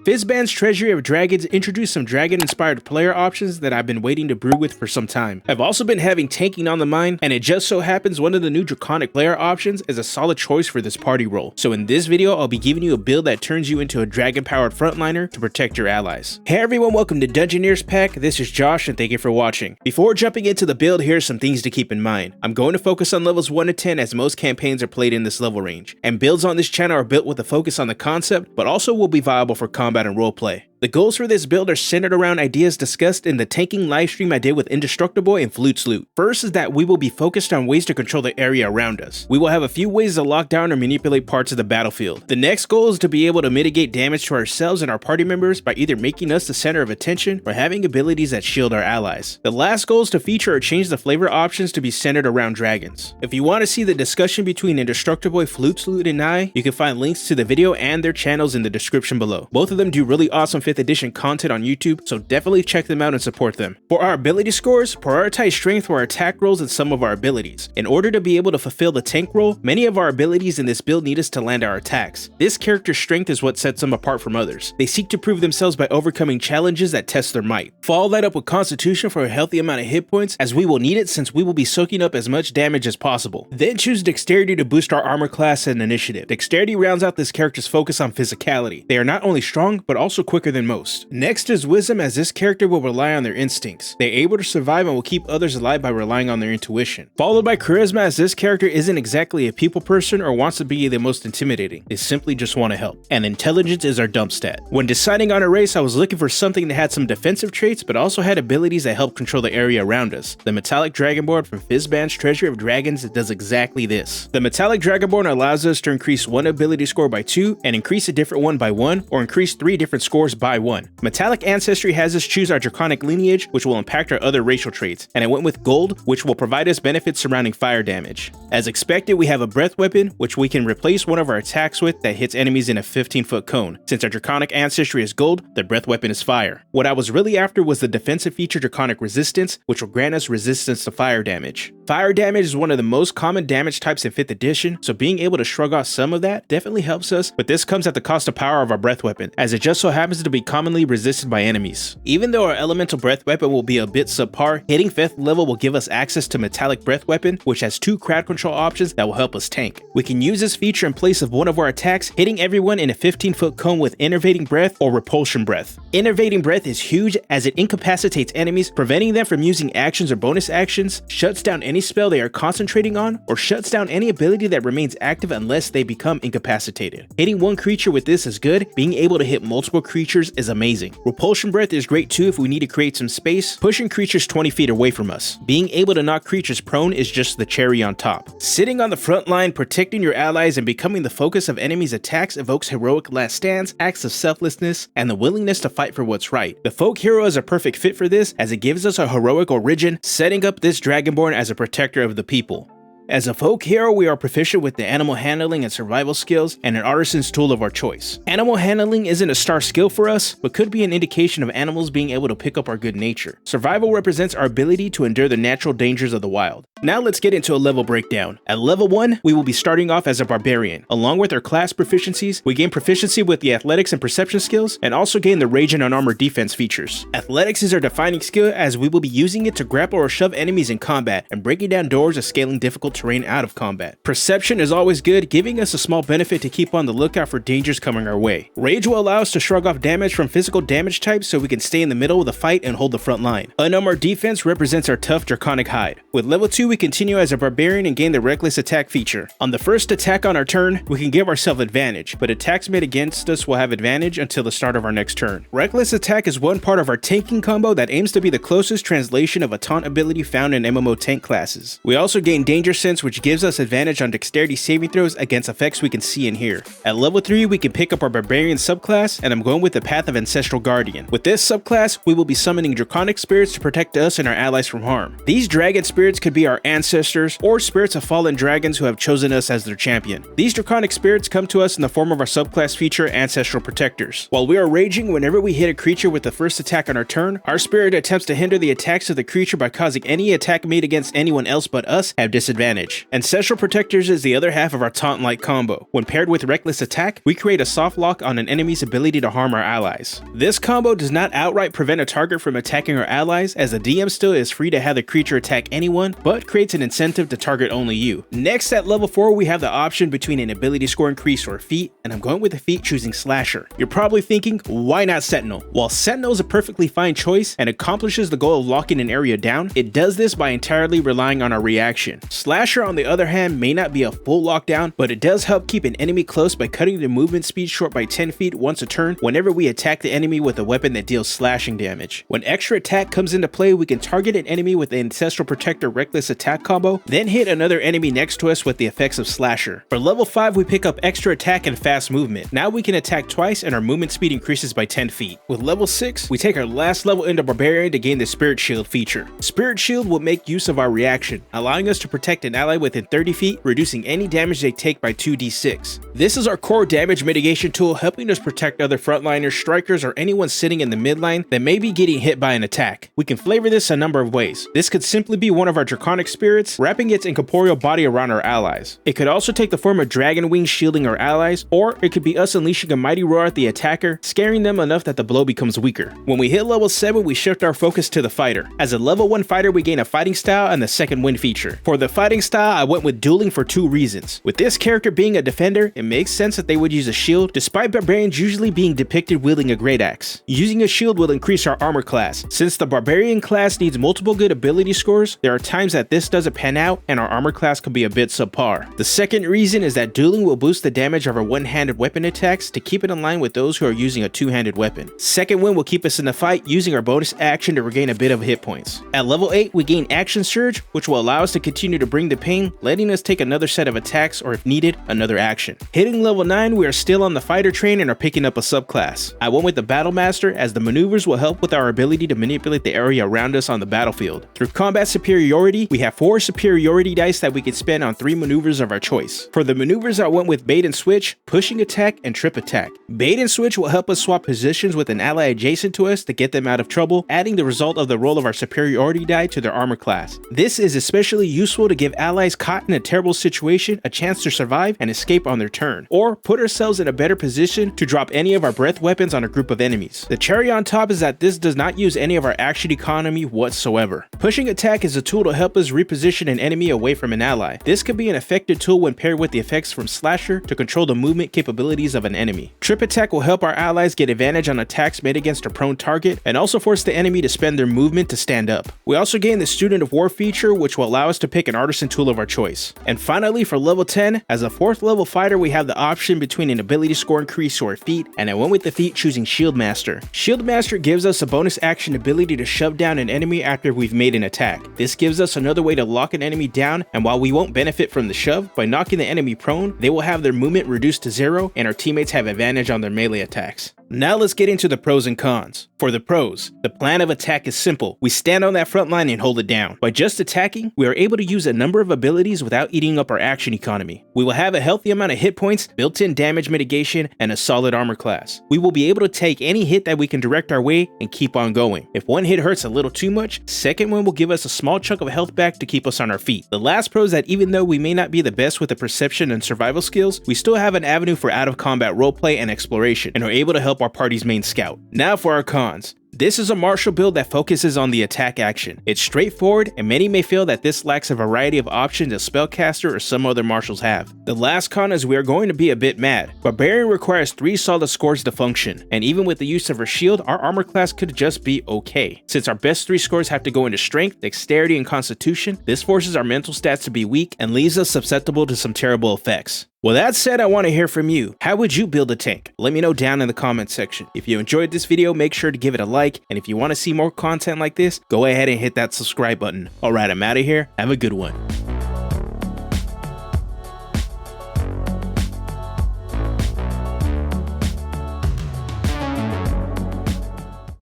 Fizzban's Treasury of Dragons introduced some dragon-inspired player options that I've been waiting to brew with for some time. I've also been having tanking on the mind, and it just so happens one of the new draconic player options is a solid choice for this party role. So in this video, I'll be giving you a build that turns you into a dragon-powered frontliner to protect your allies. Hey everyone, welcome to Dungeoneers Pack. This is Josh and thank you for watching. Before jumping into the build, here are some things to keep in mind. I'm going to focus on levels 1 to 10 as most campaigns are played in this level range, and builds on this channel are built with a focus on the concept, but also will be viable for combat and roleplay. The goals for this build are centered around ideas discussed in the tanking livestream I did with Indestructible and Flute's Loot. First is that we will be focused on ways to control the area around us. We will have a few ways to lock down or manipulate parts of the battlefield. The next goal is to be able to mitigate damage to ourselves and our party members by either making us the center of attention or having abilities that shield our allies. The last goal is to feature or change the flavor options to be centered around dragons. If you want to see the discussion between Indestructible, Flute's Loot, and I, you can find links to the video and their channels in the description below. Both of them do really awesome 5th edition content on YouTube, so definitely check them out and support them. For our ability scores, prioritize strength for our attack rolls and some of our abilities. In order to be able to fulfill the tank role, many of our abilities in this build need us to land our attacks. This character's strength is what sets them apart from others. They seek to prove themselves by overcoming challenges that test their might. Follow that up with Constitution for a healthy amount of hit points, as we will need it since we will be soaking up as much damage as possible. Then choose Dexterity to boost our armor class and initiative. Dexterity rounds out this character's focus on physicality. They are not only strong, but also quicker than most. Next is Wisdom, as this character will rely on their instincts. They are able to survive and will keep others alive by relying on their intuition. Followed by Charisma, as this character isn't exactly a people person or wants to be the most intimidating. They simply just want to help. And Intelligence is our dump stat. When deciding on a race, I was looking for something that had some defensive traits, but also had abilities that help control the area around us. The Metallic Dragonborn from Fizzban's Treasury of Dragons does exactly this. The Metallic Dragonborn allows us to increase one ability score by 2 and increase a different one by 1, or increase 3 different scores by 1. Metallic Ancestry has us choose our draconic lineage, which will impact our other racial traits, and I went with Gold, which will provide us benefits surrounding fire damage. As expected, we have a breath weapon, which we can replace one of our attacks with that hits enemies in a 15-foot cone. Since our draconic ancestry is gold, the breath weapon is fire. What I was really after was the defensive feature Draconic Resistance, which will grant us resistance to fire damage. Fire damage is one of the most common damage types in 5th edition, so being able to shrug off some of that definitely helps us, but this comes at the cost of power of our breath weapon, as it just so happens to be commonly resisted by enemies. Even though our elemental breath weapon will be a bit subpar, hitting 5th level will give us access to metallic breath weapon, which has 2 crowd control options that will help us tank. We can use this feature in place of one of our attacks, hitting everyone in a 15-foot cone with Innervating Breath or Repulsion Breath. Innervating Breath is huge as it incapacitates enemies, preventing them from using actions or bonus actions, shuts down any spell they are concentrating on, or shuts down any ability that remains active unless they become incapacitated. Hitting one creature with this is good, being able to hit multiple creatures is amazing. Repulsion Breath is great too if we need to create some space, pushing creatures 20 feet away from us. Being able to knock creatures prone is just the cherry on top. Sitting on the front line, protecting your allies and becoming the focus of enemies' attacks evokes heroic last stands, acts of selflessness, and the willingness to fight for what's right. The folk hero is a perfect fit for this, as it gives us a heroic origin, setting up this Dragonborn as a protector of the people. As a folk hero, we are proficient with the animal handling and survival skills and an artisan's tool of our choice. Animal handling isn't a star skill for us, but could be an indication of animals being able to pick up our good nature. Survival represents our ability to endure the natural dangers of the wild. Now let's get into a level breakdown. At level 1, we will be starting off as a barbarian. Along with our class proficiencies, we gain proficiency with the athletics and perception skills, and also gain the rage and unarmored defense features. Athletics is our defining skill, as we will be using it to grapple or shove enemies in combat, and breaking down doors or scaling difficult terrain out of combat. Perception is always good, giving us a small benefit to keep on the lookout for dangers coming our way. Rage will allow us to shrug off damage from physical damage types so we can stay in the middle of the fight and hold the front line. Unarmored defense represents our tough draconic hide. With level 2, we continue as a barbarian and gain the reckless attack feature. On the first attack on our turn, we can give ourselves advantage, but attacks made against us will have advantage until the start of our next turn. Reckless attack is one part of our tanking combo that aims to be the closest translation of a taunt ability found in MMO tank classes. We also gain danger sense, which gives us advantage on dexterity saving throws against effects we can see in here. At level 3, we can pick up our barbarian subclass, and I'm going with the path of Ancestral Guardian. With this subclass, we will be summoning draconic spirits to protect us and our allies from harm. These dragon spirits could be our ancestors or spirits of fallen dragons who have chosen us as their champion. These draconic spirits come to us in the form of our subclass feature, Ancestral Protectors. While we are raging, whenever we hit a creature with the first attack on our turn, our spirit attempts to hinder the attacks of the creature by causing any attack made against anyone else but us have disadvantage. advantage. Ancestral Protectors is the other half of our taunt-like combo. When paired with Reckless Attack, we create a soft lock on an enemy's ability to harm our allies. This combo does not outright prevent a target from attacking our allies, as the DM still is free to have the creature attack anyone, but creates an incentive to target only you. Next, at level 4, we have the option between an ability score increase or feat, and I'm going with the feat choosing Slasher. You're probably thinking, why not Sentinel? While Sentinel is a perfectly fine choice and accomplishes the goal of locking an area down, it does this by entirely relying on our reaction. Slasher, on the other hand, may not be a full lockdown, but it does help keep an enemy close by cutting the movement speed short by 10 feet once a turn whenever we attack the enemy with a weapon that deals slashing damage. When extra attack comes into play, we can target an enemy with the Ancestral Protector Reckless Attack combo, then hit another enemy next to us with the effects of Slasher. For level 5, we pick up extra attack and fast movement. Now we can attack twice and our movement speed increases by 10 feet. With level 6, we take our last level into Barbarian to gain the Spirit Shield feature. Spirit Shield will make use of our reaction, allowing us to protect an ally within 30 feet, reducing any damage they take by 2d6. This is our core damage mitigation tool, helping us protect other frontliners, strikers, or anyone sitting in the midline that may be getting hit by an attack. We can flavor this a number of ways. This could simply be one of our draconic spirits, wrapping its incorporeal body around our allies. It could also take the form of dragon wings shielding our allies, or it could be us unleashing a mighty roar at the attacker, scaring them enough that the blow becomes weaker. When we hit level 7, we shift our focus to the fighter. As a level 1 fighter, we gain a fighting style and the second wind feature. For the fighting style, I went with dueling for 2 reasons. With this character being a defender, it makes sense that they would use a shield, despite barbarians usually being depicted wielding a great axe. Using a shield will increase our armor class. Since the barbarian class needs multiple good ability scores, there are times that this doesn't pan out and our armor class can be a bit subpar. The second reason is that dueling will boost the damage of our one-handed weapon attacks to keep it in line with those who are using a two-handed weapon. Second wind will keep us in the fight, using our bonus action to regain a bit of hit points. At level 8, we gain Action Surge, which will allow us to continue to bring the pain, letting us take another set of attacks or if needed, another action. Hitting level 9, we are still on the fighter train and are picking up a subclass. I went with the Battle Master, as the maneuvers will help with our ability to manipulate the area around us on the battlefield. Through combat superiority, we have 4 superiority dice that we can spend on 3 maneuvers of our choice. For the maneuvers, I went with Bait and Switch, Pushing Attack, and Trip Attack. Bait and Switch will help us swap positions with an ally adjacent to us to get them out of trouble, adding the result of the roll of our superiority die to their armor class. This is especially useful to give allies caught in a terrible situation a chance to survive and escape on their turn, or put ourselves in a better position to drop any of our breath weapons on a group of enemies. The cherry on top is that this does not use any of our action economy whatsoever. Pushing Attack is a tool to help us reposition an enemy away from an ally. This could be an effective tool when paired with the effects from Slasher to control the movement capabilities of an enemy. Trip Attack will help our allies get advantage on attacks made against a prone target and also force the enemy to spend their movement to stand up. We also gain the Student of War feature, which will allow us to pick an artisan tool of our choice. And finally, for level 10, as a 4th level fighter, we have the option between an ability score increase or a feat, and I went with the feat choosing Shield Master. Shield Master gives us a bonus action ability to shove down an enemy after we've made an attack. This gives us another way to lock an enemy down, and while we won't benefit from the shove, by knocking the enemy prone, they will have their movement reduced to 0, and our teammates have advantage on their melee attacks. Now let's get into the pros and cons. For the pros, the plan of attack is simple. We stand on that front line and hold it down. By just attacking, we are able to use a number of abilities without eating up our action economy. We will have a healthy amount of hit points, built-in damage mitigation, and a solid armor class. We will be able to take any hit that we can direct our way and keep on going. If one hit hurts a little too much, second one will give us a small chunk of health back to keep us on our feet. The last pro is that even though we may not be the best with the perception and survival skills, we still have an avenue for out-of-combat roleplay and exploration, and are able to help our party's main scout. Now for our cons. This is a martial build that focuses on the attack action. It's straightforward, and many may feel that this lacks a variety of options a spellcaster or some other martials have. The last con is we are going to be a bit mad. Barbarian requires 3 solid scores to function, and even with the use of her shield, our armor class could just be okay. Since our best 3 scores have to go into strength, dexterity, and constitution, this forces our mental stats to be weak and leaves us susceptible to some terrible effects. Well, that said, I want to hear from you. How would you build a tank? Let me know down in the comments section. If you enjoyed this video, make sure to give it a like, and if you want to see more content like this, go ahead and hit that subscribe button. Alright, I'm out of here. Have a good one.